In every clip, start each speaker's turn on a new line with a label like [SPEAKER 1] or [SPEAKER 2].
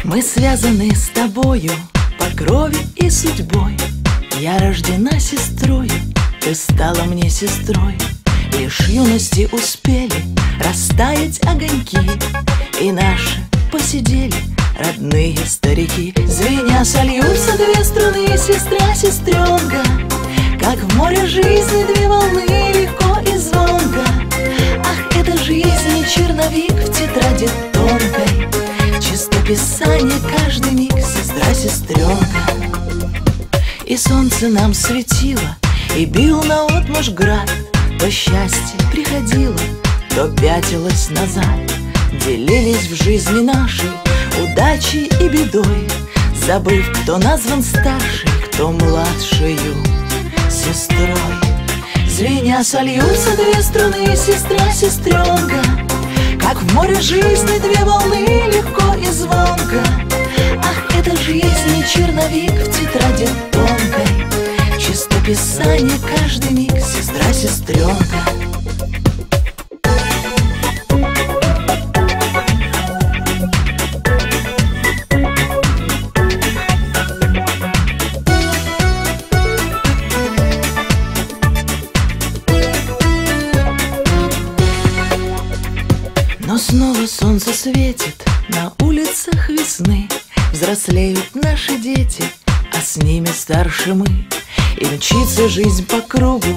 [SPEAKER 1] Мы связаны с тобою по крови и судьбой. Я рождена сестрою, ты стала мне сестрой. Лишь юности успели растаять огоньки, и наши посидели родные старики. Звеня сольются две струны, сестра, сестренка, как в море жизни две волны, легко и звонко. Ах, это жизнь, черновик в тетради тонкой, чистописание каждый миг, сестра, сестренка. И солнце нам светило, и бил наотмашь град. То счастье приходило, то пятилось назад. Делились в жизни нашей удачей и бедой, забыв, кто назван старшей, кто младшею сестрой. Звеня сольются две струны, сестра, сестренка, как в море жизни две волны, легко и звонко. Ах, это жизнь, черновик в тетради тонкой, чистописание каждый миг, сестра, сестренка. Но снова солнце светит на улицах весны. Взрослеют наши дети, а с ними старше мы. И мчится жизнь по кругу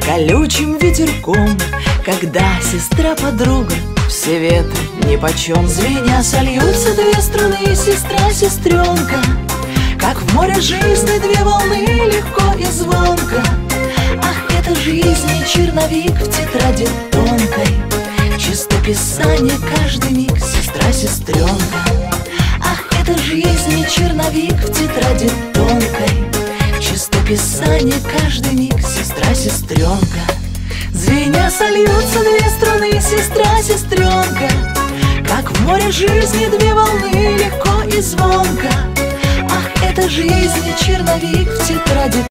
[SPEAKER 1] колючим ветерком, когда сестра-подруга все ветры нипочем. Звеня сольются две струны, сестра, сестренка, как в море жизни две волны, легко и звонко. Ах, это жизнь, черновик в тетради тонкой, чистописание каждый миг, сестра, сестренка. Ах, это жизнь, черновик в тетради тонкой, чистописание каждый миг, сестра, сестренка. Звеня сольются две струны, сестра, сестренка, как в море жизни две волны, легко и звонко. Ах, это жизнь, черновик в тетради